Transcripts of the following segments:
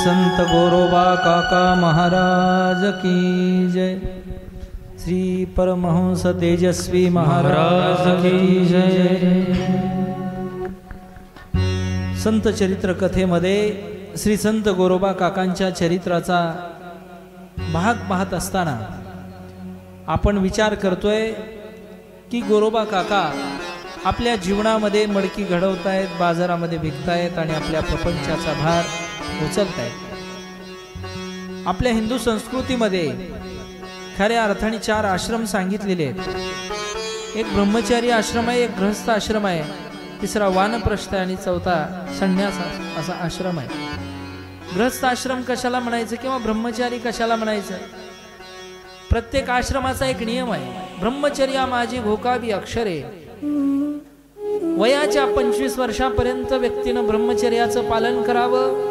संत गोरोबा काका महाराज की जय। श्री परमहंस तेजस्वी महाराज की जय। संत चरित्र कथेमध्ये श्री संत गोरोबा काकांच्या चरित्राचा भाग पाहत असताना आपण विचार करतोय की गोरोबा काका आपल्या जीवनामध्ये मडकी घडवतायत, बाजारामध्ये विकतायत आणि आपल्या प्रपंचाचा भार उचलतायत। आपल्या हिंदू संस्कृतीमध्ये खऱ्या अर्थाने 4 आश्रम सांगितलेले आहेत। एक ब्रह्मचारी आश्रम आहे, एक गृहस्थ आश्रम आहे, तिसरा वानप्रस्थ आणि चौथा संन्यास असा आश्रम आहे। गृहस्थ आश्रम कशाला म्हणायचं किंवा ब्रह्मचारी कशाला म्हणायचं? प्रत्येक आश्रमाचा एक नियम आहे। ब्रह्मचर्या माझी घोकावी अक्षरे। वयाच्या 25 वर्षापर्यंत व्यक्तीनं ब्रह्मचर्याचं पालन करावं,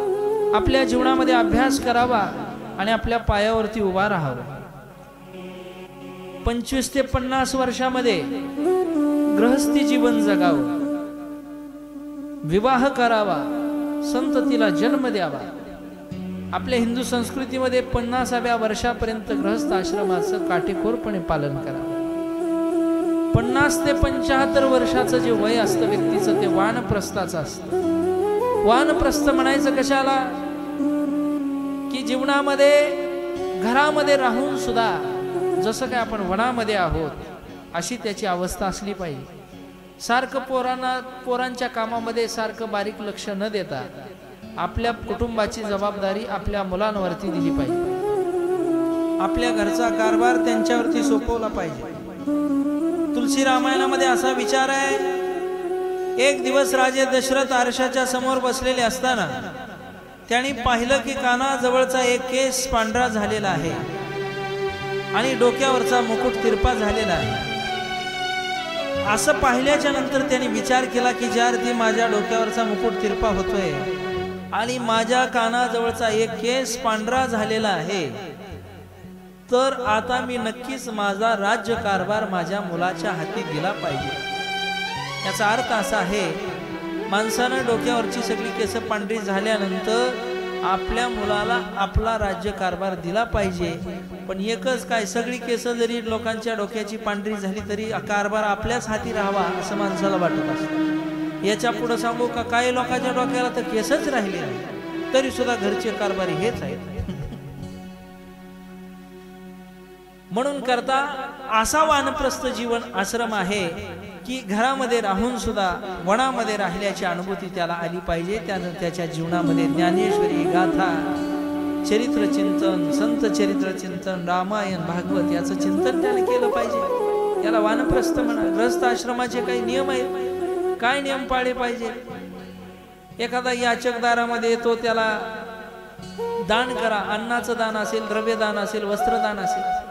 आपल्या जीवनामध्ये अभ्यास करावा आणि आपल्या पायावरती उभा राहावं। 25 ते 50 वर्षामध्ये गृहस्थी जीवन जगावं, विवाह करावा, संततीला जन्म द्यावा। आपल्या हिंदू संस्कृतीमध्ये 50व्या वर्षापर्यंत गृहस्थ आश्रमाचं काटेकोरपणे पालन करावं। 50 ते 75 वर्षाचं जे वय असतं व्यक्तीचं ते वानप्रस्थाचं असतं। वानप्रस्थ म्हणायचं कशाला की जीवनामध्ये घरामध्ये राहून सुद्धा जसं काय आपण वनामध्ये आहोत अशी त्याची अवस्था असली पाहिजे। सारखं पोरांच्या कामामध्ये सारखं बारीक लक्ष न देता आपल्या कुटुंबाची जबाबदारी आपल्या मुलांवरती दिली पाहिजे। आपल्या घरचा कारभार त्यांच्यावरती सोपवला पाहिजे। तुलसी रामायणामध्ये असा विचार आहे, एक दिवस राजे दशरथ आरशाच्या समोर बसलेले असताना त्यांनी पाहिलं की कानाजवळचा एक केस पांढरा झालेला आहे आणि डोक्यावरचा मुकुट तिरपा झालेला आहे। असं पाहिल्याच्या नंतर त्यांनी विचार केला की ज्यार्थी माझ्या डोक्यावरचा मुकुट तिरपा होतोय आणि माझ्या कानाजवळचा एक केस पांढरा झालेला आहे, तर आता मी नक्कीच माझा राज्य कारभार माझ्या मुलाच्या हाती दिला पाहिजे। याचा अर्थ असा आहे, माणसानं डोक्यावरची सगळी केस पांढरी झाल्यानंतर आपल्या मुलाला आपला राज्य कारभार दिला पाहिजे। पण एकच काय, सगळी केस जरी लोकांच्या डोक्याची पांढरी झाली तरी कारभार आपल्याच हाती राहावा असं माणसाला वाटत असतं। याच्या पुढे सांगू का, काही लोकांच्या डोक्याला तर केसच राहिले नाही तरी सुद्धा घरचे कारभारी हेच आहेत। म्हणून करता असा वानप्रस्थ जीवन आश्रम आहे की घरामध्ये राहून सुद्धा वनामध्ये राहिल्याची अनुभूती त्याला आली पाहिजे। त्यानं त्याच्या जीवनामध्ये ज्ञानेश्वरी गाथा, चरित्र चिंतन, संत चरित्र चिंतन, रामायण, भागवत याचं चिंतन त्याने केलं पाहिजे। याला वानप्रस्थ म्हणा। गृहस्थ आश्रमाचे काही नियम आहेत, काय नियम पाळले पाहिजे? एखादा याचक दारामध्ये येतो, त्याला दान करा। अन्नाचं दान असेल, द्रव्यदान असेल, वस्त्रदान असेल।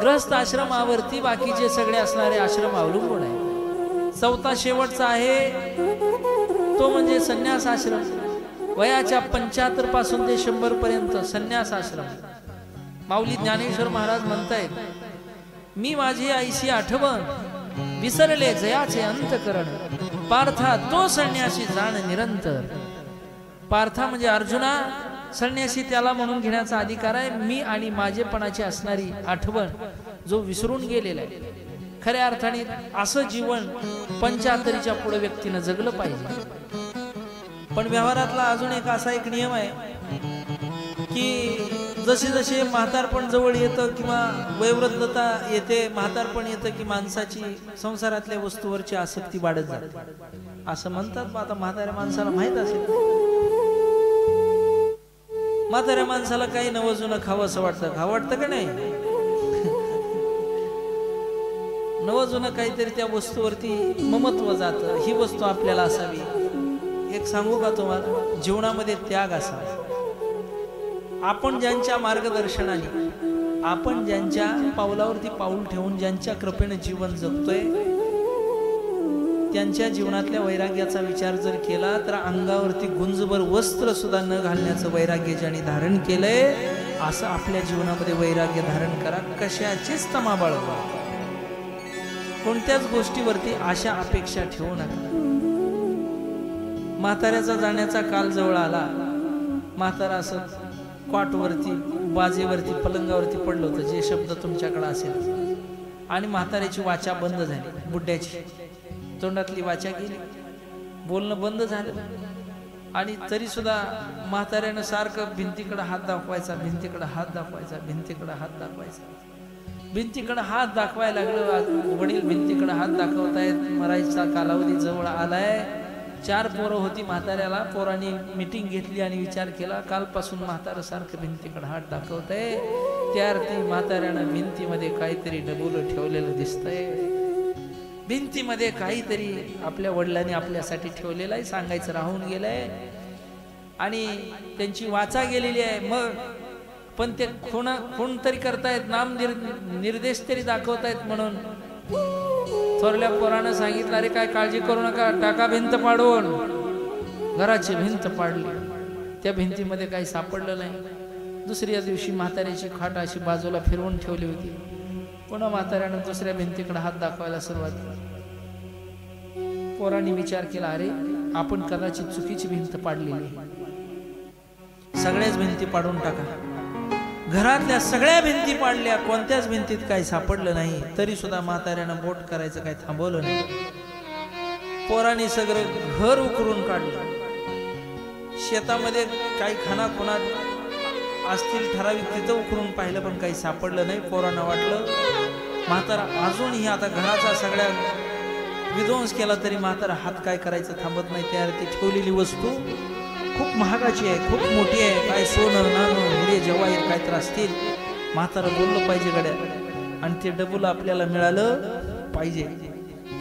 गृहस्थ आश्रमावरती बाकीचे सगळे असणारे आश्रम अवलंबून आहे। चौथा शेवटचा आहे तो म्हणजे संन्यास आश्रम। वयाच्या 75 पासून ते 100 पर्यंत संन्यास आश्रम। माऊली ज्ञानेश्वर महाराज म्हणतायत, मी माझी आईशी आठवण विसरले जयाचे अंतकरण, पार्था तो संन्यासी जाण निरंतर। पार्था म्हणजे अर्जुना, संन्यासी त्याला म्हणून घेण्याचा अधिकार आहे मी आणि माझेपणाची असणारी आठवण जो विसरून गेलेला आहे। खऱ्या अर्थाने असं जीवन 75च्या पुढे व्यक्तीनं जगलं पाहिजे। पण व्यवहारातला अजून एक असा एक नियम आहे की जसे जसे म्हातारपण जवळ येतं किंवा वयोवृद्धता येते, म्हातारपण येतं की माणसाची संसारातल्या वस्तूवरची आसक्ती वाढत जाते असं म्हणतात। आता म्हाताऱ्या माणसाला माहित असेल, म्हाताऱ्या माणसाला काही नवं जुनं खावं असं वाटतं। खावं वाटतं का नाही? नवं जुनं काहीतरी त्या वस्तूवरती ममत्व जातं, ही वस्तू आपल्याला असावी। एक सांगू का तुम्हाला, जीवनामध्ये त्याग असावा। आपण ज्यांच्या मार्गदर्शनाने, आपण ज्यांच्या पावलावरती पाऊल ठेवून ज्यांच्या कृपेने जीवन जगतोय त्यांच्या जीवनातल्या वैराग्याचा विचार जर केला तर अंगावरती गुंजभर वस्त्र सुद्धा न घालण्याचं वैराग्य ज्यांनी धारण केलंय असं आपल्या जीवनामध्ये वैराग्य धारण करा। कशाचीच तमा बाळगा, कोणत्याच गोष्टीवरती आशा अपेक्षा ठेवू नका। म्हाताऱ्याचा जाण्याचा काल जवळ आला. म्हातारा असं क्वाटवरती, बाजेवरती, पलंगावरती पडलं होतं, जे शब्द तुमच्याकडे असेल. आणि म्हाताऱ्याची वाचा बंद झाली, बुड्ड्याची तोंडातली वाचा गेली, बोलणं बंद झालं. आणि तरी सुद्धा म्हाताऱ्यानं सारखं भिंतीकडे हात दाखवायचा, भिंतीकडे हात दाखवायचा, भिंतीकडे हात दाखवायचा, भिंतीकडे हात दाखवायला लागलं. वडील भिंतीकडे हात दाखवतायत, मरायचा कालावधी जवळ आलाय. 4 पोरं होती म्हाताऱ्याला. पोरांनी मीटिंग घेतली आणि विचार केला, कालपासून म्हातारं सारखं भिंतीकडे हात दाखवतंय, त्यार्थी म्हाताऱ्यानं भिंतीमध्ये काहीतरी डबुलं ठेवलेलं दिसतंय. भिंतीमध्ये काहीतरी आपल्या वडिलांनी आपल्यासाठी ठेवलेलं आहे, सांगायचं राहून गेलंय. आणि त्यांची वाचा गेलेली आहे. मग पण ते खून तरी करतायत, नाम निर्देश तरी दाखवतायत. म्हणून थोरल्या पोरानं सांगितलं, अरे काय काळजी करू नका, टाका भिंत पाडून. घराची भिंत पाडली, त्या भिंतीमध्ये काही सापडलं नाही. दुसऱ्या दिवशी म्हाताऱ्याची खाट अशी बाजूला फिरवून ठेवली होती. पुन्हा म्हाताऱ्यानं दुसऱ्या भिंतीकडे हात दाखवायला सुरुवात केली. पोरांनी विचार केला, अरे आपण कदाचित चुकीची भिंत पाडलेली, सगळ्याच भिंती पाडून टाका. घरातल्या सगळ्या भिंती पाडल्या, कोणत्याच भिंतीत काही सापडलं नाही. तरी सुद्धा म्हाताऱ्यानं बोट करायचं काही थांबवलं नाही. पोरांनी सगळं घर उकरून काढलं. शेतामध्ये काही खानाखुणात असतील ठराविक, तिथं उकरून पाहिलं, पण काही सापडलं नाही. पोरांना वाटलं म्हातारा अजूनही आता घराचा सगळ्या विध्वंस केला तरी म्हातारा हात काय करायचं थांबत नाही. त्यावरती ठेवलेली वस्तू खूप महागाची आहे, खूप मोठी आहे, काय सोनं नाणं हिरे जवाहीर काय तर असतील. म्हातारं बोललं पाहिजे गड्या, आणि ते डबुल आपल्याला मिळालं पाहिजे.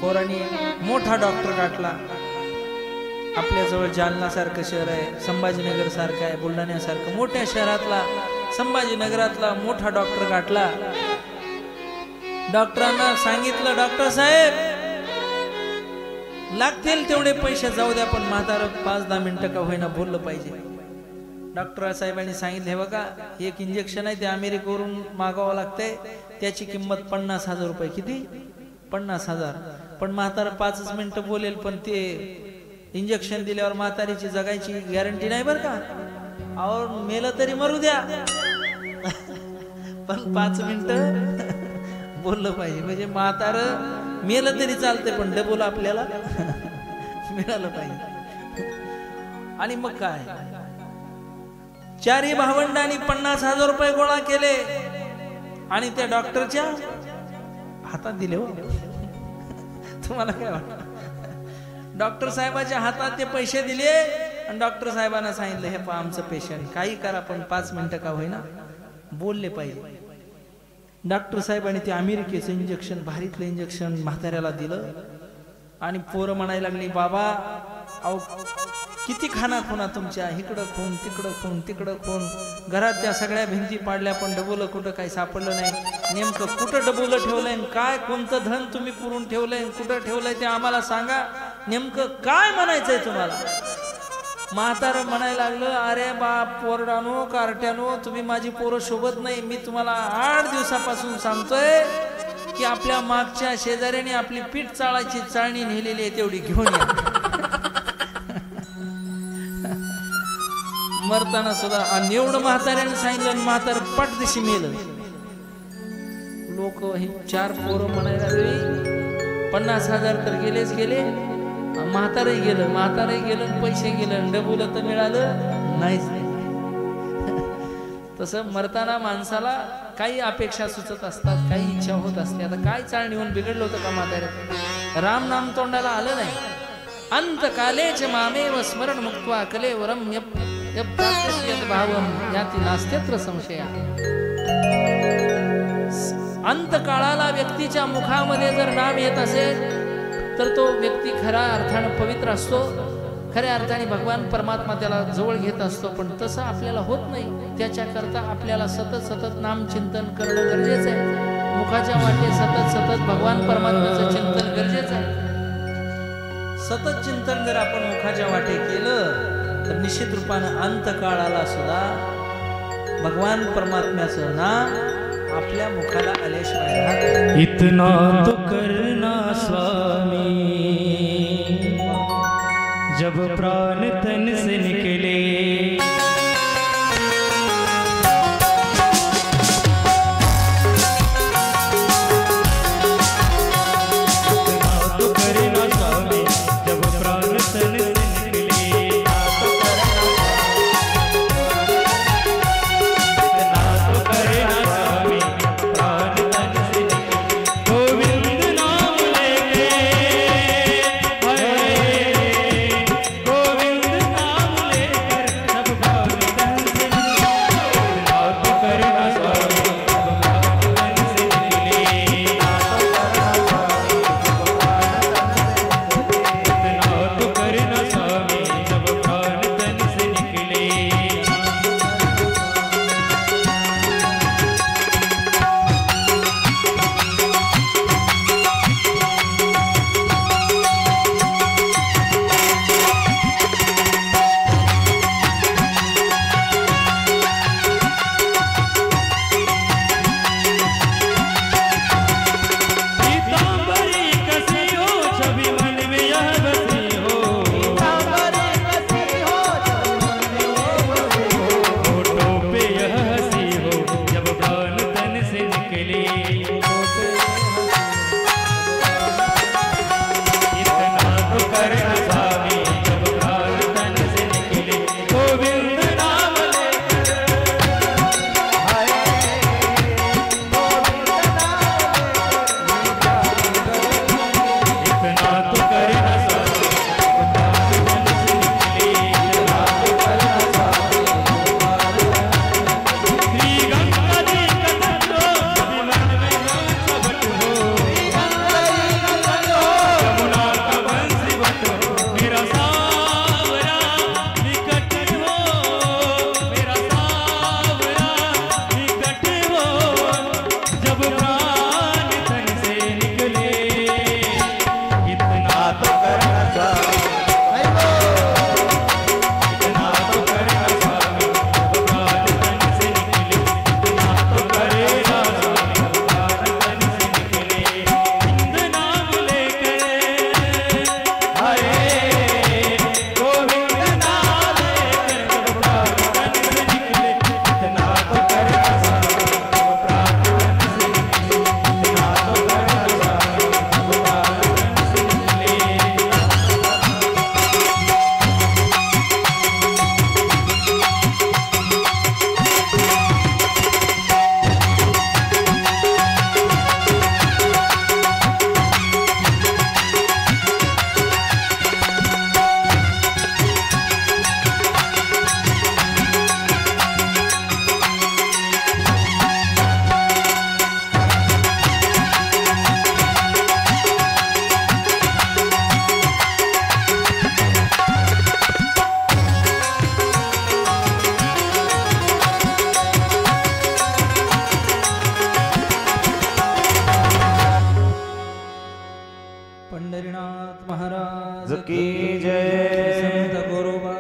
पोरांनी मोठा डॉक्टर गाठला. आपल्याजवळ जालनासारखं शहर आहे, संभाजीनगर सारखं आहे, बुलढाण्यासारखं मोठ्या शहरातला, संभाजीनगरातला मोठा डॉक्टर गाठला. डॉक्टरांना सांगितलं, डॉक्टर साहेब लागतील तेवढे पैसे जाऊ द्या, पण म्हातारं 5-10 मिनिटं का होईना बोललं पाहिजे. डॉक्टर साहेबांनी सांगितलं, हे बघा, एक इंजेक्शन आहे ते अमेरिकेवरून मागवावं लागतंय, त्याची किंमत 50,000 रुपये. किती? 50,000. पण म्हातारं 5 मिनिटं बोलेल, पण ते इंजेक्शन दिल्यावर म्हातारीची जगायची गॅरंटी नाही बरं का. अहो मेलं तरी मरू द्या, पण 5 मिनिटं बोललं पाहिजे. म्हणजे म्हातारं मेलं तरी चालते, पण डबल आपल्याला मिळालं पाहिजे. आणि मग काय, 4 भावंडांनी 50,000 रुपये गोळा केले आणि त्या डॉक्टरच्या हातात दिले. हो तुम्हाला काय वाटतं? डॉक्टर साहेबाच्या हातात ते पैसे दिले आणि डॉक्टर साहेबांना सांगितलं, हे पहा आमचं पेशंट, काही करा पण 5 मिनिटं का होईना बोलले पाहिजे. डॉक्टर साहेबांनी ते अमेरिकेचं इंजेक्शन, भारीतलं इंजेक्शन म्हाताऱ्याला दिलं. आणि पोरं म्हणायला लागली, बाबा अहो किती खाना खुना तुमच्या, इकडं खून तिकडं खून तिकडं खून, घरात त्या सगळ्या भिंती पाडल्या, पण डबुलं कुठं काही सापडलं नाही. नेमकं कुठं डबुलं ठेवलंय, काय कोणतं धन तुम्ही पुरून ठेवलंय, कुठं ठेवलंय ते आम्हाला सांगा, नेमकं काय म्हणायचंय तुम्हाला. म्हातारं म्हणायला लागलं, अरे बाप पोरडानो कार्ट्यानो, तुम्ही माझी पोरं शोभत नाही. मी तुम्हाला 8 दिवसापासून सांगतोय की आपल्या मागच्या शेजाऱ्याने आपली पीठ चाळायची चाळणी नेलेली आहे, तेवढी घेऊन या. मरताना सुद्धा आणि एवढं म्हाताऱ्याने सांगितलं, म्हातारं पटदिशी मेलं. लोक हे 4 पोरं म्हणायला लागली, 50,000 तर गेलेच गेले, म्हातारही गेलं, पैसे गेले, डबुलं तर मिळालं नाहीच. तसं मरताना माणसाला काही अपेक्षा सुचत असतात, काही इच्छा होत असते. आता काय चाळ निवून बिघडलं होतं का म्हाताऱ्याचं? राम नाम तोंडाला आलं नाही. अंतकालेच मामेव स्मरण मुक्त्वा कलेवरम भावम याती नास्त्यत्र संशया. अंतकाळाला व्यक्तीच्या मुखामध्ये जर नाम येत असेल तर तो व्यक्ती खऱ्या अर्थाने पवित्र असतो, खऱ्या अर्थाने भगवान परमात्मा त्याला जवळ घेत असतो. पण तसं आपल्याला होत नाही. त्याच्याकरता आपल्याला सतत नाम चिंतन करणं गरजेचं आहे. मुखाच्या वाटे सतत भगवान परमात्म्याचं चिंतन गरजेचं आहे. सतत चिंतन जर आपण मुखाच्या वाटे केलं तर निश्चित रूपानं अंतकाळाला सुद्धा भगवान परमात्म्याचं नाम आपल्या मुखाला आल्याशिवाय राहत. इतना तो करना स्वामी, जब जब प्राण तन से निकले।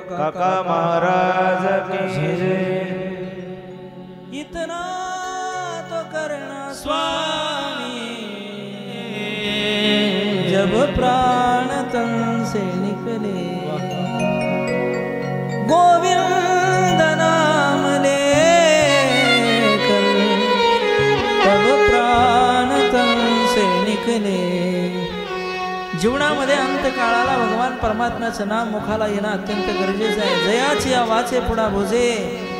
काका महाराज की जय। इतना तो करना स्वामी जब प्राण तन से निकले, गोविंद नाम लेकर तब प्राण तन से निकले। जीवनामध्ये अंतकाळाला भगवान परमात्म्याचं नाम मुखाला येणं अत्यंत गरजेचं आहे। जयाची आवाचे पुढा भोजे,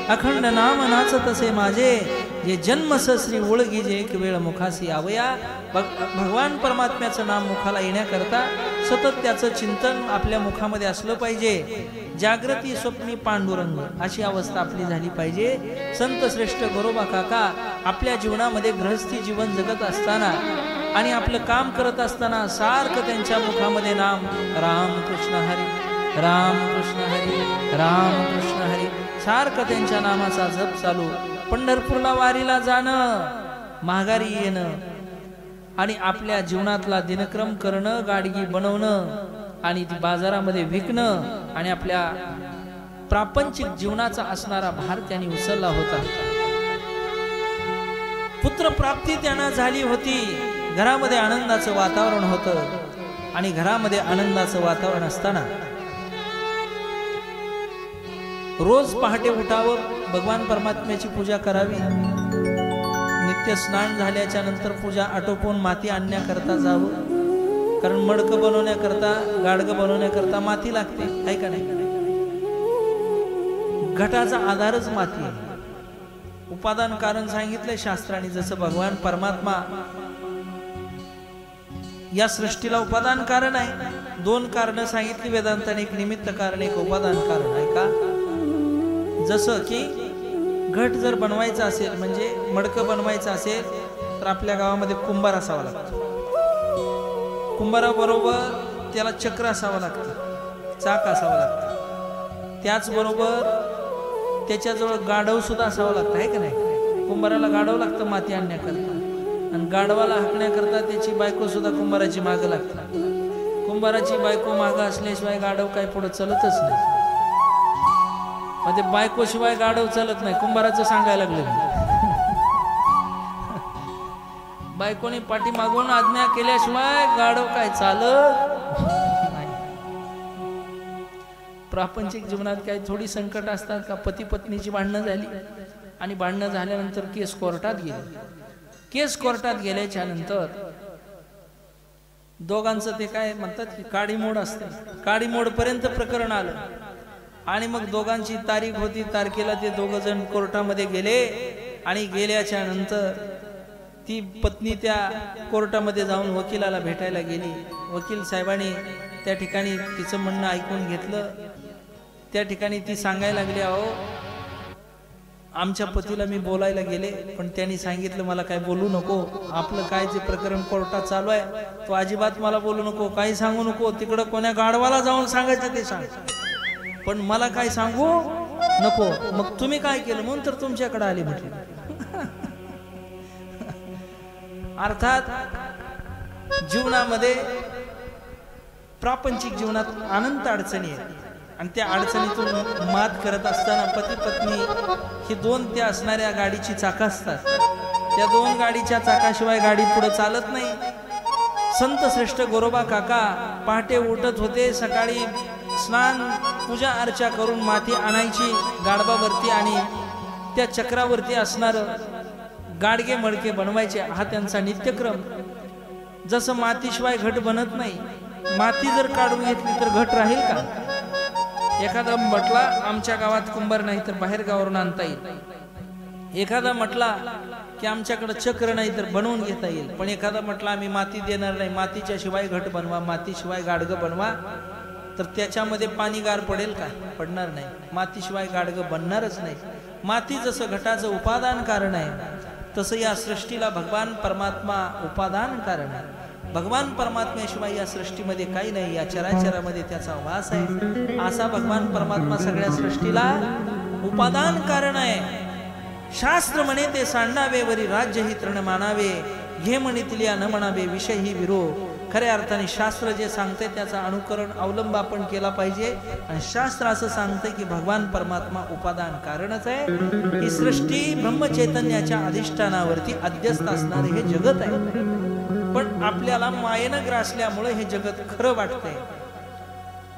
अखंड नाम नाचतसे माझे, जे जन्मस श्री ओळगी जे एक वेळ मुखासी आवया। भगवान परमात्म्याचं नाम मुखाला येण्याकरता सतत त्याचं चिंतन आपल्या मुखामध्ये असलं पाहिजे। जागृती स्वप्नी पांडुरंग अशी अवस्था आपली झाली पाहिजे। संत श्रेष्ठ गोरोबा काका आपल्या जीवनामध्ये गृहस्थी जीवन जगत असताना आणि आपलं काम करत असताना सारखं त्यांच्या मुखामध्ये नाम राम कृष्ण हरी, राम कृष्ण हरी, राम कृष्ण हरी, सारखं त्यांच्या नामाचा जप चालू। पंढरपूरला वारीला जाणं, माघारी येणं आणि आपल्या जीवनातला दिनक्रम करणं, गाडगी बनवणं आणि ती बाजारामध्ये विकणं आणि आपल्या प्रापंचिक जीवनाचा असणारा भार त्यांनी उचलला होता। पुत्र प्राप्ती त्यांना झाली होती, घरामध्ये आनंदाचं वातावरण होतं आणि घरामध्ये आनंदाचं वातावरण असताना रोज पहाटे उठावं, भगवान परमात्म्याची पूजा करावी, नित्य स्नान झाल्याच्या नंतर पूजा आटोपून माती आणण्याकरता जावं, कारण मडकं बनवण्याकरता, गाडगं बनवण्याकरता माती लागते, आहे का नाही? घटाचा आधारच माती आहे. उपादान कारण सांगितलंय शास्त्राने. जसं भगवान परमात्मा या सृष्टीला उपादान कारण आहे. दोन कारण सांगितली वेदांताने, एक निमित्त कारण, एक उपादान कारण आहे का? जसं की घट जर बनवायचा असेल, म्हणजे मडकं बनवायचं असेल, तर आपल्या गावामध्ये कुंभार असावा लागतो. कुंभाराबरोबर त्याला चक्र असावं लागतं, चाक असावं लागतं. त्याचबरोबर त्याच्याजवळ गाढव सुद्धा असावं लागतं, आहे का नाही? कुंभाराला गाढव लागतं माती आणण्याकरता, आणि गाढवाला हाकण्याकरता त्याची बायको सुद्धा कुंभाराची मागं लागते. कुंभाराची बायको मागं असल्याशिवाय गाढव काय पुढे चलतच नाही. मग ते बायकोशिवाय गाढव चलत नाही, कुंभाराचं सांगायला लागलं. बायकोने पाठी मागून आज्ञा केल्याशिवाय गाढव काय चालत नाही. प्रापंचिक जीवनात काही थोडी संकट असतात का? पती पत्नीची भांडणं झाली आणि भांडणं झाल्यानंतर केस कोर्टात गेले. केस कोर्टात गेल्याच्या नंतर दोघांचं ते काय म्हणतात की काडीमोड असते. काडीमोड पर्यंत प्रकरण आलं आणि मग दोघांची तारीख होती. तारखेला ते दोघ जण कोर्टामध्ये गेले आणि गेल्याच्या नंतर ती पत्नी त्या कोर्टामध्ये जाऊन वकिलाला भेटायला गेली. वकील साहेबांनी त्या ठिकाणी तिचं म्हणणं ऐकून घेतलं. त्या ठिकाणी ती सांगायला लागली, अहो आमच्या पतीला मी बोलायला गेले, पण त्यांनी सांगितलं मला काय बोलू नको, आपलं काय जे प्रकरण कोर्टात चालू आहे तो अजिबात मला बोलू नको, काही सांगू नको, तिकडं कोण्या गाढवाला जाऊन सांगायचं ते सांग, पण मला काय सांगू नको. मग तुम्ही काय केलं? म्हणून तर तुमच्याकडे आले म्हटलं. अर्थात जीवनामध्ये, प्रापंचिक जीवनात अनंत अडचणी आहेत आणि त्या अडचणीतून मात करत असताना पती पत्नी ही दोन त्या असणाऱ्या गाडीची चाकं असतात. त्या दोन गाडीच्या चाकाशिवाय गाडी पुढे चालत नाही. संत श्रेष्ठ गोरोबा काका पहाटे उठत होते, सकाळी स्नान पूजा अर्चा करून माती आणायची गाडबावरती आणि त्या चक्रावरती असणारं गाडगे मडके बनवायचे. हा त्यांचा नित्यक्रम. जसं मातीशिवाय घट बनत नाही, माती जर काढून घेतली तर घट राहील का? एखादा म्हटला आमच्या गावात कुंभार नाही तर बाहेर गावावरून आणता येईल. एखादा म्हटला की आमच्याकडे चक्र नाही तर बनवून घेता येईल. पण एखादा म्हटला आम्ही माती देणार नाही, मातीच्या शिवाय घट बनवा, मातीशिवाय गाडगं बनवा, तर त्याच्यामध्ये पाणी गार पडेल का? पडणार नाही. मातीशिवाय गाडगं बनणारच नाही. माती जसं घटाचं उपादान कारण आहे, तसं या सृष्टीला भगवान परमात्मा उपादान कारण आहे. भगवान परमात्म्याशिवाय या सृष्टीमध्ये काही नाही, या चराचरामध्ये त्याचा वास आहे. असा भगवान परमात्मा सगळ्या सृष्टीला उपादान कारण आहे. शास्त्र म्हणे ते सांडावे, वरी राज्य ही तृण मानावे, घे म्हणितल्या न म्हणावे विषय ही विरो. खऱ्या अर्थाने शास्त्र जे सांगते त्याचा अनुकरण अवलंब आपण केला पाहिजे. आणि शास्त्र असं सांगते की भगवान परमात्मा उपादान कारणच आहे. ही सृष्टी ब्रह्मचैतन्याच्या अधिष्ठानावरती अध्यस्त असणारे हे जगत आहे. पण आपल्याला मायेनं ग्रासल्यामुळे हे जगत खरं वाटतंय.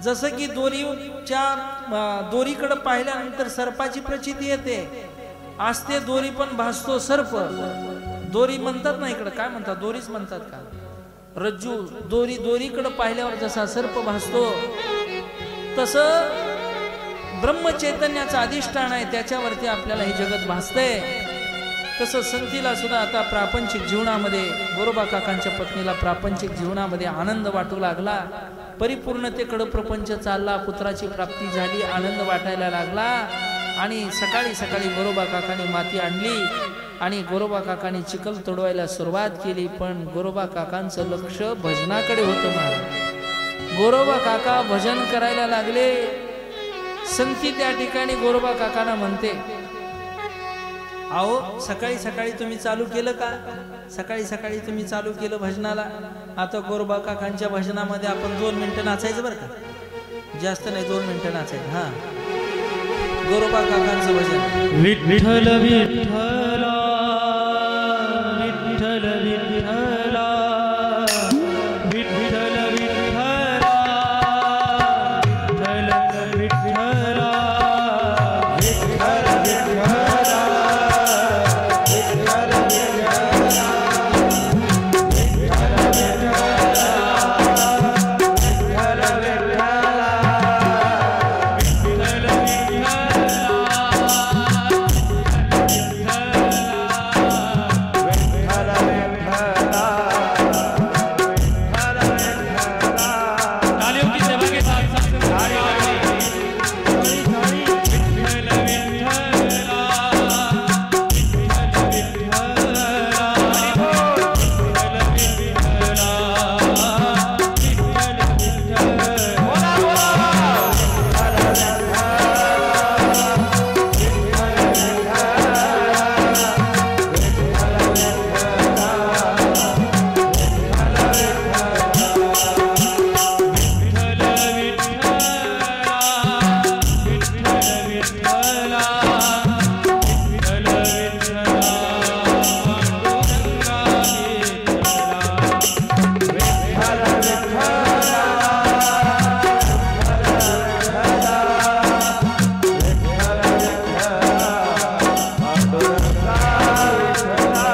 जसं की दोरीकडे पाहिल्यानंतर सर्पाची प्रचिती येते. असते दोरी पण भासतो सर्प. दोरी म्हणतात ना, इकडं काय म्हणतात? दोरीच म्हणतात का? रज्जू. दोरीकडे पाहिल्यावर जसा सर्प भासतो, तसं ब्रह्मचैतन्याचं अधिष्ठान आहे, त्याच्यावरती आपल्याला हे जगत भासतंय. तसं संतीला सुद्धा आता प्रापंचिक जीवनामध्ये, गोरोबा काकांच्या पत्नीला प्रापंचिक जीवनामध्ये आनंद वाटू लागला. परिपूर्णतेकडे प्रपंच चालला, पुत्राची प्राप्ती झाली, आनंद वाटायला लागला. आणि सकाळी सकाळी गोरोबा काकाने माती आणली आणि गोरोबा काकाने चिखल तोडवायला सुरुवात केली. पण गोरोबा काकांचं लक्ष भजनाकडे होतं. महाराज गोरोबा काका भजन करायला लागले. संती त्या ठिकाणी गोरोबा काकांना म्हणते, अहो सकाळी सकाळी तुम्ही चालू केलं का? सकाळी सकाळी तुम्ही चालू केलं भजनाला. आता गोरोबा काकांच्या भजनामध्ये आपण 2 मिनिटं नाचायचं बरं का, जास्त नाही, 2 मिनिटं नाचायचं. हा, गोरोबा काकांचं भजन. विठ्ठल विठ्ठला विठ्ठल विठ्ठला विठ्ठल विठ्ठला विठ्ठल विठ्ठला विठ्ठला विठ्ठल विठ्ठला पांडुरंगा विठ्ठला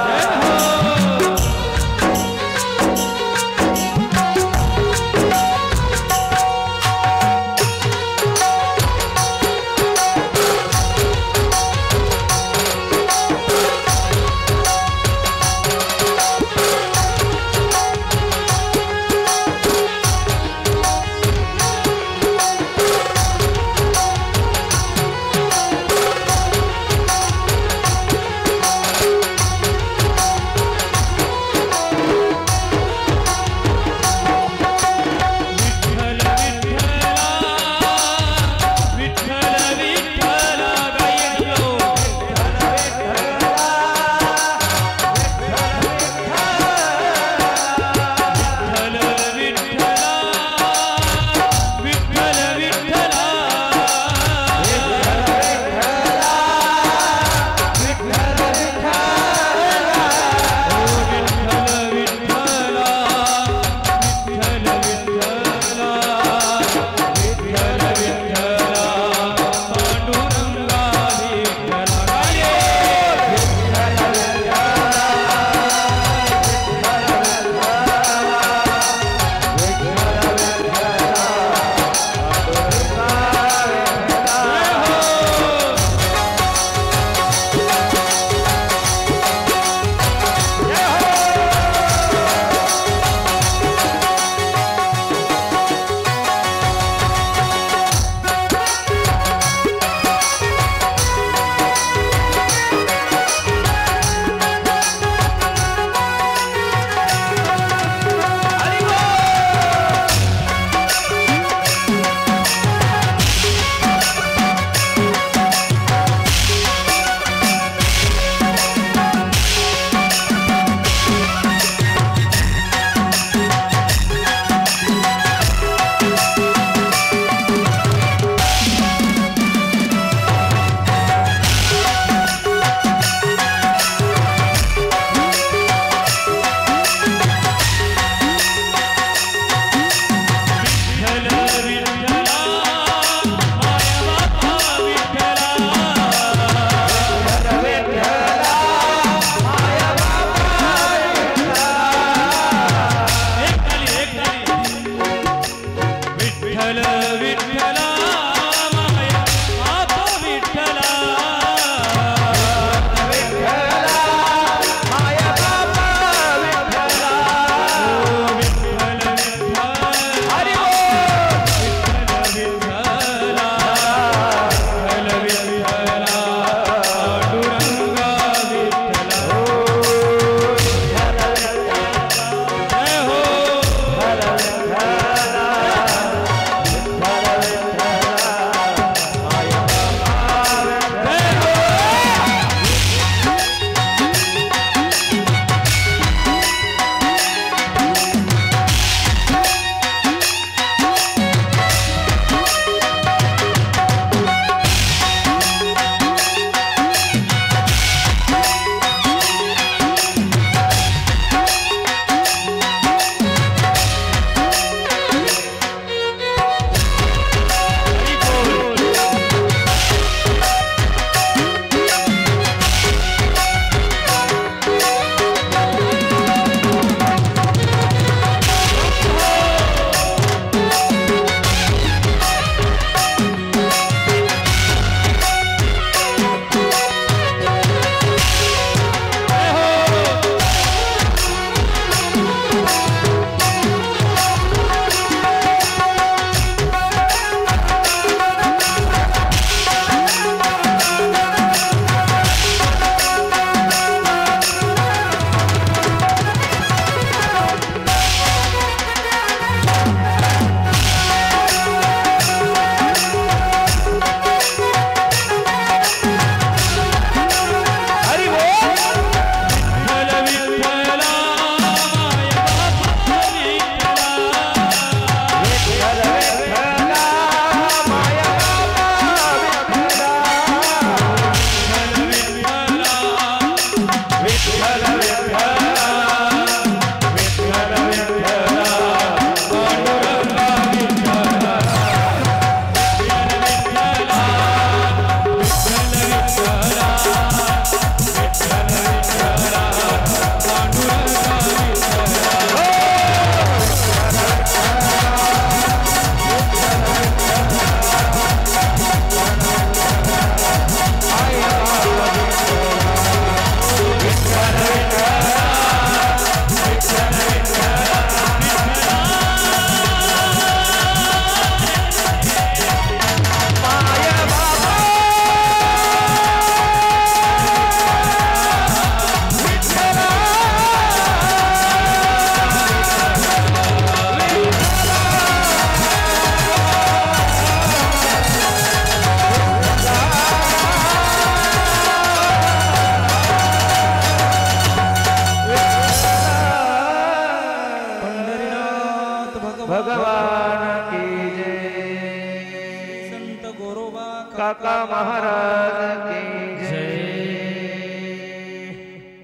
महाराज की जय.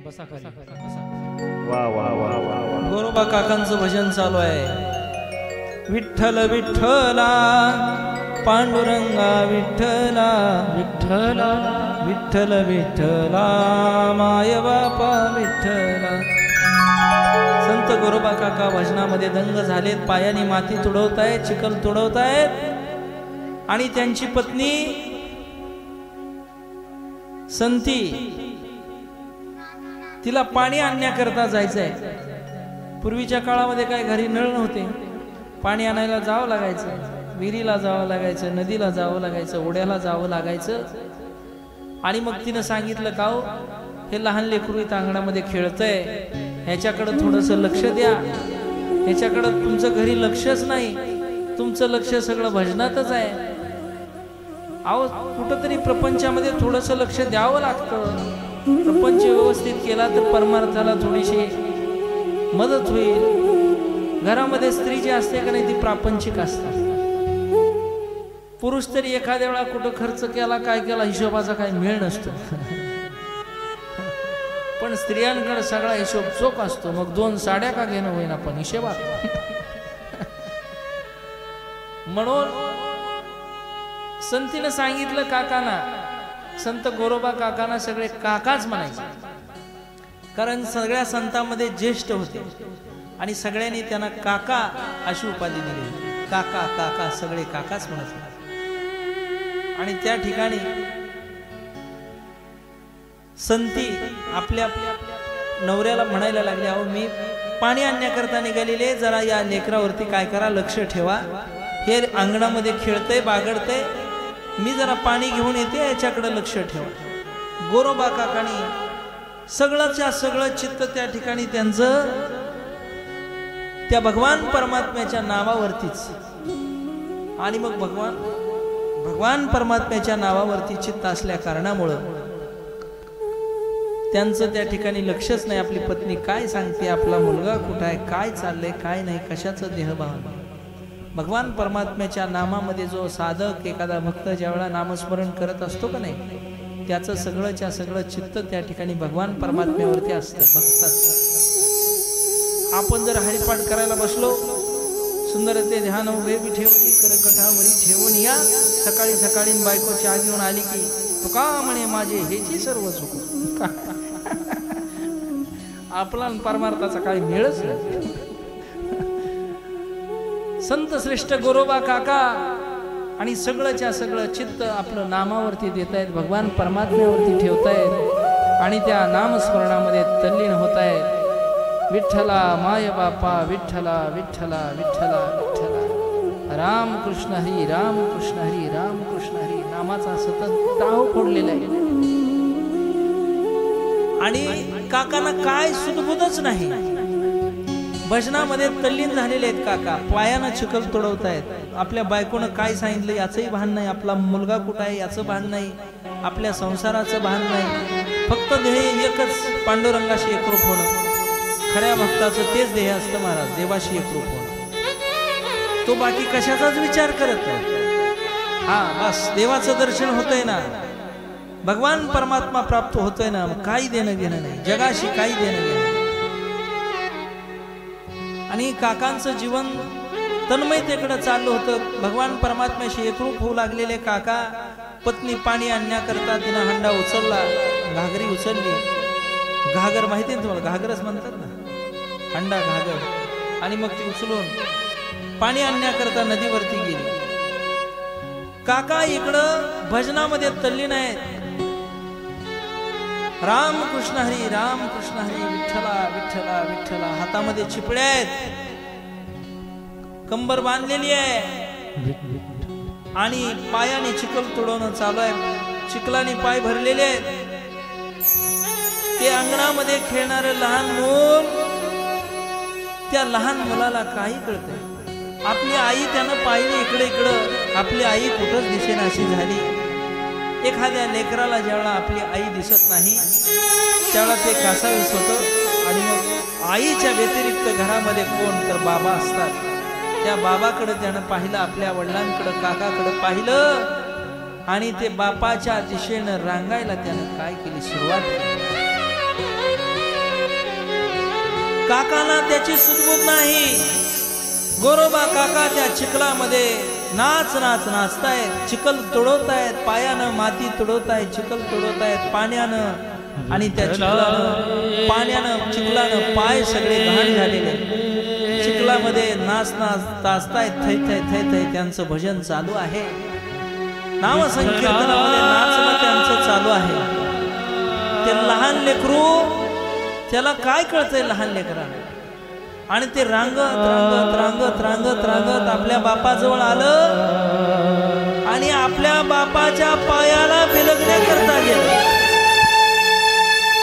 बसा खाली बसा. वा वा वा वा वा. गोरोबा काकांचं भजन चालू आहे. विठ्ठल विठ्ठला पांडुरंगा विठ्ठला विठ्ठला विठ्ठल विठ्ठला माय बापा विठ्ठला. संत गोरोबा काका भजनामध्ये दंग झालेत. पायाने माती तुडवतायत, चिखल तुडवतायत आणि त्यांची पत्नी संती तिला पाणी आणण्याकरता जायचंय. पूर्वीच्या काळामध्ये काय घरी नळ नव्हते. पाणी आणायला जावं लागायचं, विहिरीला जावं लागायचं, नदीला जावं लागायचं, ओढ्याला जावं लागायचं. आणि मग तिनं सांगितलं का हो, हे लहान लेकरू इथं अंगणामध्ये खेळतंय, ह्याच्याकडे थोडंसं लक्ष द्या. ह्याच्याकडे तुमचं घरी लक्षच नाही, तुमचं लक्ष सगळं भजनातच आहे. अहो कुठंतरी प्रपंचामध्ये थोडंसं लक्ष द्यावं लागतं. प्रपंच व्यवस्थित केला तर परमार्थाला थोडीशी मदत होईल. घरामध्ये स्त्री जी असते का नाही ती प्रापंचिक असते. पुरुष तरी एखाद्या वेळा कुठं खर्च केला काय केला हिशोबाचा काही मेळ नसतो. पण स्त्रियांकडे सगळा हिशोब चोख असतो. मग 2 साड्या का घेणं होईना पण हिशोबात. म्हणून संतीनं सांगितलं काकांना, संत गोरोबा काकांना सगळे काकाच म्हणायचे. कारण सगळ्या संतांमध्ये ज्येष्ठ होते आणि सगळ्यांनी त्यांना काका अशी उपाधी दिली. काका काका सगळे काकाच म्हणत. आणि त्या ठिकाणी संती आपल्या नवऱ्याला म्हणायला लागले, अहो मी पाणी आणण्याकरता निघालेले, जरा या लेकरावरती काय करा, लक्ष ठेवा. हे अंगणामध्ये खेळतंय बागडतंय, मी जरा पाणी घेऊन येते, याच्याकडे लक्ष ठेवा. गोरोबा काकानी सगळंच्या सगळं चित्त त्या ठिकाणी त्यांचं त्या भगवान परमात्म्याच्या नावावरतीच. आणि मग भगवान परमात्म्याच्या नावावरती चित्त असल्या कारणामुळं त्यांचं त्या ठिकाणी लक्षच नाही. आपली पत्नी काय सांगते, आपला मुलगा कुठं आहे, काय चाललंय काय नाही, कशाचं देहभान. भगवान परमात्म्याच्या नामामध्ये जो साधक एखादा भक्त ज्यावेळा नामस्मरण करत असतो का नाही, त्याचं सगळंच्या सगळं चित्त त्या ठिकाणी भगवान परमात्म्यावरती असतं. भक्तात आपण जर हरिपाठ करायला बसलो, सुंदर ते ध्यान उभे बी ठेवली करकटावरी ठेवून या, सकाळी सकाळी बायको चहा घेऊन आली की तुका म्हणे माझे हेची सर्व चुक. आपला परमार्थाचा काही मेळच नाही. संत श्रेष्ठ गोरोबा काका आणि सगळंच्या सगळं चित्त आपलं नामावरती देत आहेत, भगवान परमात्म्यावरती ठेवतायत आणि त्या नामस्मरणामध्ये तल्लीन होत आहेत. विठ्ठला माय बापा विठ्ठला विठ्ठला विठ्ठला विठ्ठला. राम कृष्ण हरी राम कृष्ण हरी राम कृष्ण हरी नामाचा सतत टाहो फोडलेला आहे. आणि काकांना काय सुदबुदच नाही. भजनामध्ये तल्लीन झालेले आहेत काका. पायानं चिखल तोडवतायत. आपल्या बायकोनं काय सांगितलं याचंही भान नाही, आपला मुलगा कुठं आहे याचं भान नाही, आपल्या संसाराचं भान नाही. फक्त ध्येय एकच, पांडुरंगाशी एकरूप होणं. खऱ्या भक्ताचं तेच ध्येय असतं महाराज, देवाशी एकरूप होणं. तो बाकी कशाचाच विचार करत नाही. हा बस देवाचं दर्शन होतंय ना, भगवान परमात्मा प्राप्त होतोय ना, काही देणं घेणं नाही, जगाशी काही देणं घेणं. आणि काकांचं जीवन तन्मयतेकडे चाललं होतं. भगवान परमात्म्याशी एकरूप होऊ लागलेले काका, पत्नी पाणी आणण्याकरता तिनं हंडा उचलला, घागरी उचलली. घागर माहिती ना तुम्हाला, घागरच म्हणतात ना, हंडा घागर. आणि मग ती उचलून पाणी आणण्याकरता नदीवरती गेली. काका इकडं भजनामध्ये तल्लीन आहेत. राम कृष्ण हरी राम कृष्ण हरी विठ्ठला विठ्ठला विठ्ठला. हातामध्ये चिपळ्या आहेत, कंबर बांधलेली आहे आणि पायाने चिखल तोडवणं चालू आहे. चिखलाने पाय भरलेले आहेत. ते अंगणामध्ये खेळणारं लहान मूल, त्या लहान मुलाला काही कळतंय. आपली आई त्यानं पाहिली इकडे इकडं, आपली आई कुठंच दिसेनाशी झाली. एखाद्या लेकराला ज्यावेळा आपली आई दिसत नाही त्यावेळा ते कासावीस होतं. आणि मग आईच्या व्यतिरिक्त घरामध्ये कोण, तर बाबा असतात. त्या बाबाकडे त्यानं पाहिलं, आपल्या वडिलांकडे काकाकडे पाहिलं. आणि ते बापाच्या दिशेनं रांगायला त्यानं काय केली सुरुवात केली. काकाला त्याची सुदबुद नाही. गोरोबा काका त्या चिखलामध्ये नाच नाच नाचतायत, चिखल तुडवतायत, पायानं माती तुडवतायत, चिखल तुडवतायत पाण्यानं, आणि त्या चिखलानं पाण्यानं चिखलानं पाय सगळे घाण झालेले. चिखलामध्ये नाच नाच ताचतायत, थै थै थै थै त्यांचं भजन चालू आहे. नामसंकीर्तनामध्ये नाचणं त्यांचं चालू आहे. ते लहान लेकरू, त्याला काय कळतंय लहान लेकरांना, आणि ते रांगत रांगत रांगत रांगत रांगत आपल्या बापाजवळ आलं आणि आपल्या बापाच्या पायाला बिलगण्याकरता गेलं.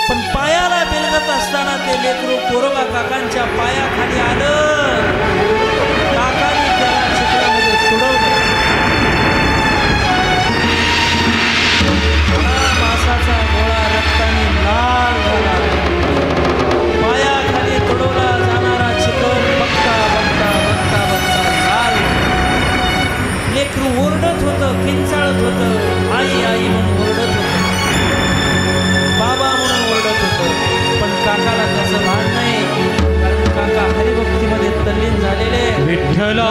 पण पायाला बिलगत असताना ते लेकरू गोरोबा काकांच्या पायाखाली आलं. काकांनी त्याला चिखलामध्ये तुडवलं. मासाचा गोळा रक्ताने लाल झाला. पायाखाली तुडवला जाणारा चिखल बघता बघता बघता बघता लाल. लेकरू ओरडत होतं, किंचाळत होतं, आई आई म्हणून ओरडत होतं, बाबा म्हणून ओरडत होतं. पण काकाला त्याचं भान नाही, कारण काका हरिभक्तीमध्ये तल्लीन झालेले. विठ्ठला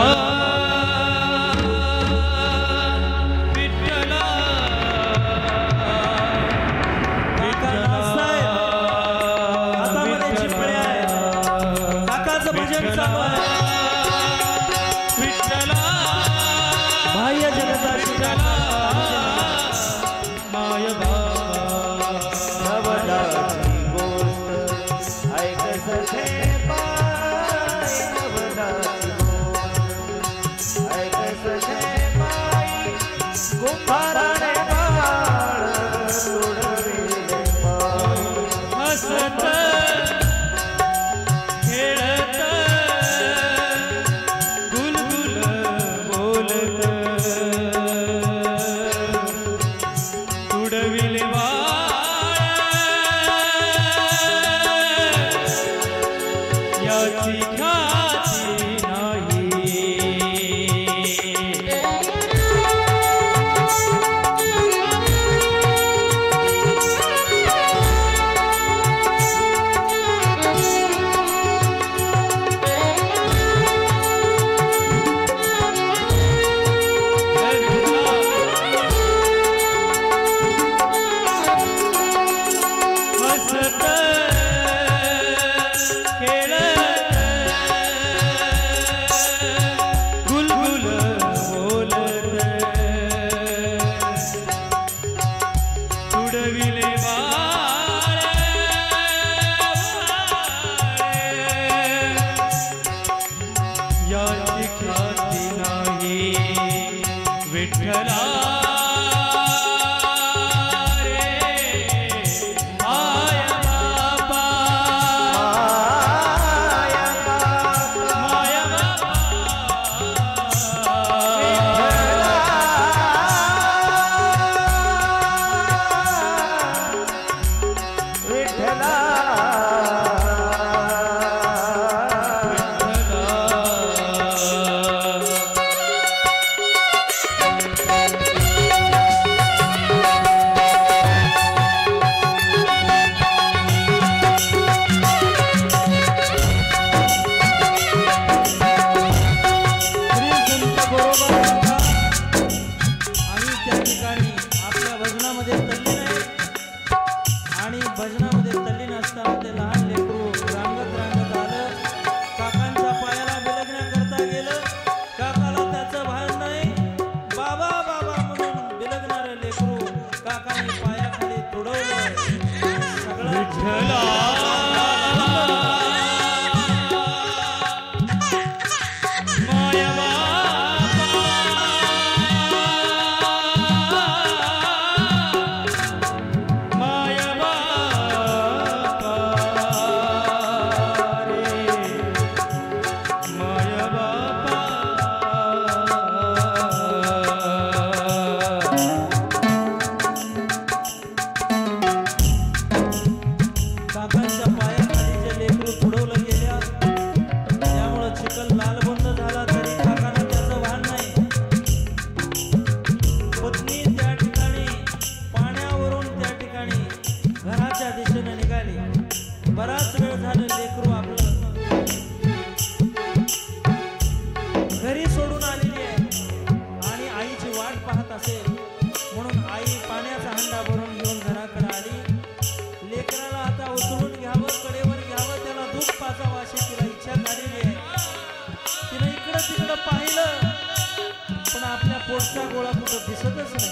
दिसतच नाही.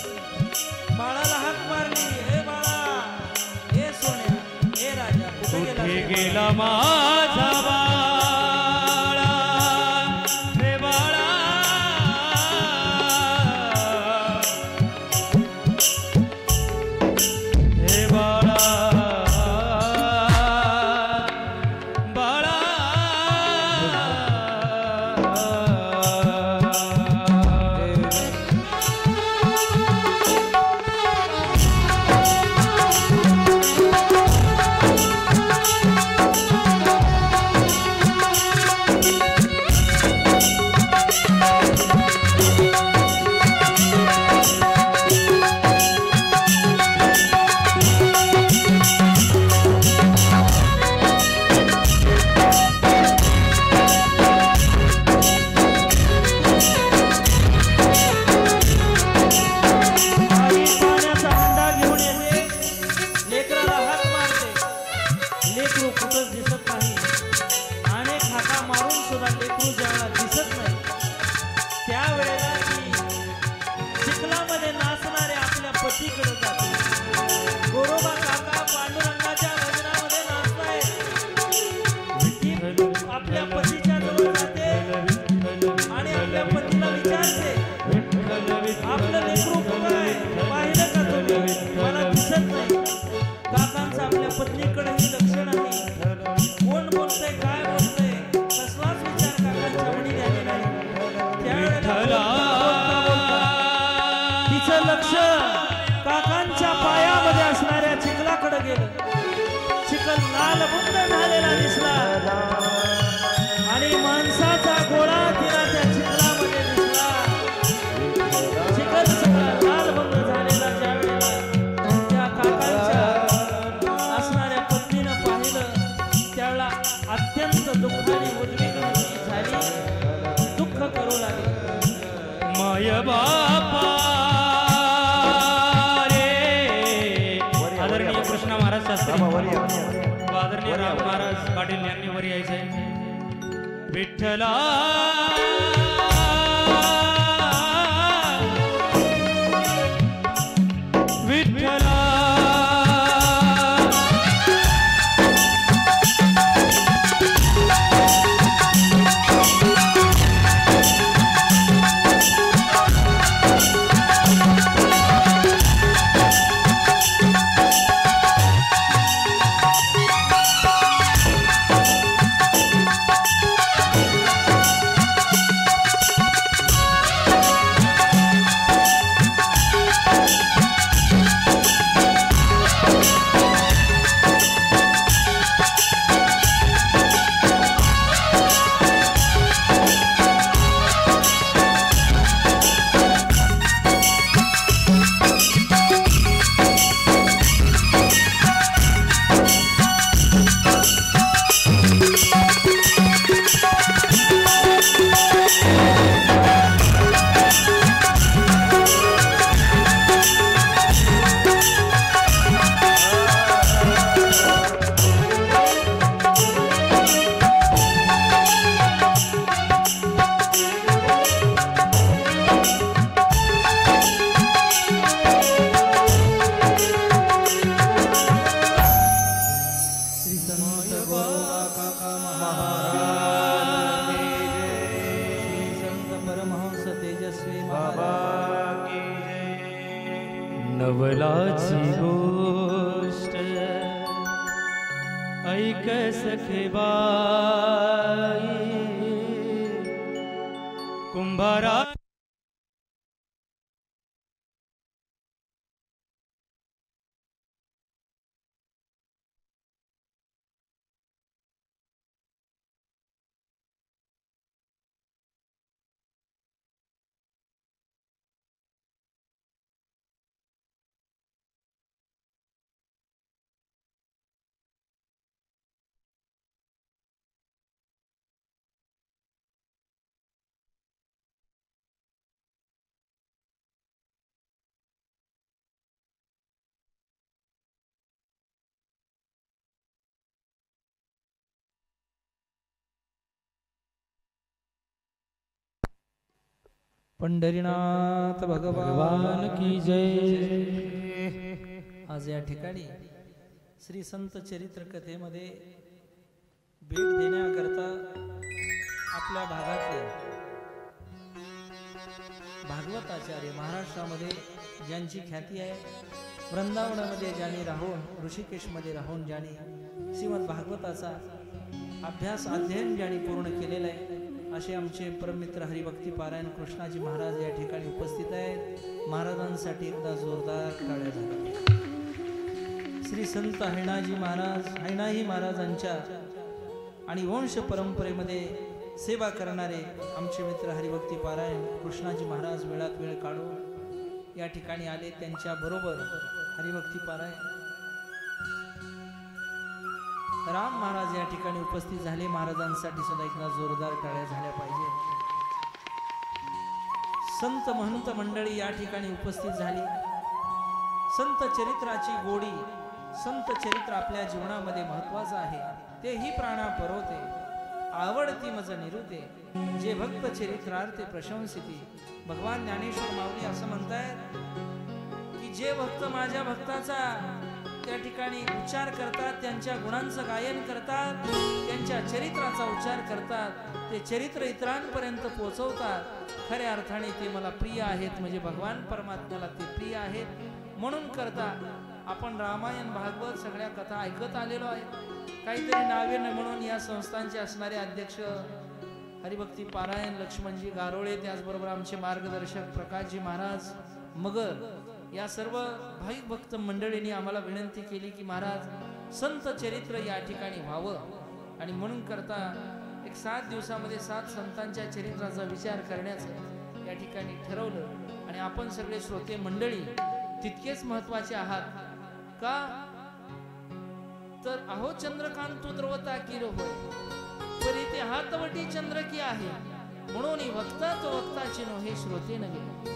बाळाला हाक मारली, हे बाळा, हे सोन्या, हे राजा, कुठे कुठे गेला? गेला माझा बाळा रे बाळा हे बाळा बाळा आई पाण्याचा हंडा घेऊन येते, लेकराला हाक मारते, लेकरू कुठंच दिसत नाही. अनेक हाका मारून सुद्धा लेकरू ज्यावेळेला दिसत नाही, त्यावेळेला ती चिखलामध्ये नाचणाऱ्या आपल्या पतीकडे जाते. गोरोबा काका पांडुरंगाच्या भजनामध्ये नाचतायत. ती आपल्या पतीच्या जवळ जाते आणि आपल्या पतीला विचारते, आपलं लेकरू कुठं आहे? पाहिलं का तुम्ही? मला दिसत नाही. काकांचं आपल्या पत्नीकडेही लक्ष नाही. कोण बोलतंय, काय बोलतंय, कसलाच विचार काकांच्या मनी झाले नाही. त्यावेळेला तिचं लक्ष काकांच्या पायामध्ये असणाऱ्या चिखलाकडे गेलं. चिखल लालबुंद झालेला दिसला आणि माणसाचा गोळा तिला त्या चिखलामध्ये दिसला. चिखल सगळा लालबुंद झालेला ज्यावेळेला त्या काकांच्या असणाऱ्या पत्नीनं पाहिलं, त्यावेळेला अत्यंत दुःखाने उद्विग्न झाली, दुःख करू लागली. माय बापा रे आदरणीय कृष्णा महाराज शास्त्री आदरणीय राम महाराज पाटील यांनी वर यायचंय. विठ्ठला विठ्ठला नवलाची गोष्ट ऐक सखे बाई कुंभारा पंढरीनाथ भगवान की जय. आज या ठिकाणी श्री संत चरित्र कथेमध्ये भेट देण्याकरता आपल्या भागातले भागवताचार्य महाराष्ट्रामध्ये ज्यांची ख्याती आहे, वृंदावनामध्ये ज्यांनी राहून, ऋषिकेशमध्ये राहून ज्यांनी श्रीमद भागवताचा अभ्यास अध्ययन ज्यांनी पूर्ण केलेला आहे, असे आमचे परममित्र हरिभक्ती पारायण कृष्णाजी महाराज या ठिकाणी उपस्थित आहेत. महाराजांसाठी एकदा जोरदार टाळ्या झाल्या. श्री संत हैनाजी महाराज, हैनाही महाराजांच्या आणि वंश परंपरेमध्ये सेवा करणारे आमचे मित्र हरिभक्ती पारायण कृष्णाजी महाराज वेळात वेळ काढून या ठिकाणी आले. त्यांच्या बरोबर हरिभक्ती पारायण राम महाराज या ठिकाणी उपस्थित झाले. महाराजांसाठी सुद्धा एकदा जोरदार टाळ्या झाल्या पाहिजे. संत महंत मंडळी या ठिकाणी उपस्थित झाली. संत चरित्राची गोडी, संत चरित्र आपल्या जीवनामध्ये महत्वाचं आहे. तेही प्राणा परवते, आवडती मज निरुते, जे भक्त चरित्रार्थे प्रशंसिती. भगवान ज्ञानेश्वर माऊली असं म्हणतायत की जे भक्त माझ्या भक्ताचा त्या ठिकाणी उच्चार करतात, त्यांच्या गुणांचं गायन करतात, त्यांच्या चरित्राचा उच्चार करतात, ते चरित्र इतरांपर्यंत पोहोचवतात, खऱ्या अर्थाने ते मला प्रिय आहेत. म्हणजे भगवान परमात्म्याला ते प्रिय आहेत म्हणून करतात. आपण रामायण भागवत सगळ्या कथा ऐकत आलेलो आहे. काहीतरी नावे म्हणून या संस्थांचे असणारे अध्यक्ष हरिभक्ती पारायण लक्ष्मणजी गारोळे, त्याचबरोबर आमचे मार्गदर्शक प्रकाशजी महाराज मगर, या सर्व भाविक भक्त मंडळींनी आम्हाला विनंती केली की महाराज संत चरित्र या ठिकाणी व्हावं, आणि म्हणून करता एक 7 दिवसामध्ये 7 संतांच्या चरित्राचा विचार करण्याचं या ठिकाणी ठरवलं. आणि आपण सगळे श्रोते मंडळी तितकेच महत्वाचे आहात का, तर अहो चंद्रकांत तू द्रवता की होय, तरी ते हातवटी चंद्र की आहे, म्हणून वक्ता तो वक्ताची नव्हे श्रोते नव्हे.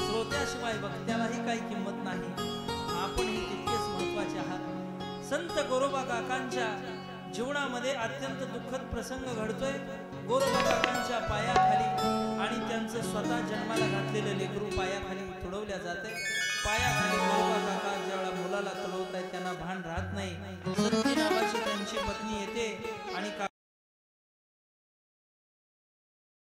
श्रोत्याशिवाय वक्त्यालाही काही किंमत नाही. आपणही तितकेच महत्वाचे आहात. संत गोरोबा काकांच्या जीवनामध्ये अत्यंत दुःखद प्रसंग घडतोय. गोरोबा काकांच्या पायाखाली आणि त्यांचं स्वतः जन्माला घातलेलं लेकरू पायाखाली तुडवल्या जाते. पायाखाली गोरोबा काका ज्यावेळेला मुलाला तुडवत आहेत त्यांना भान राहत नाही. संत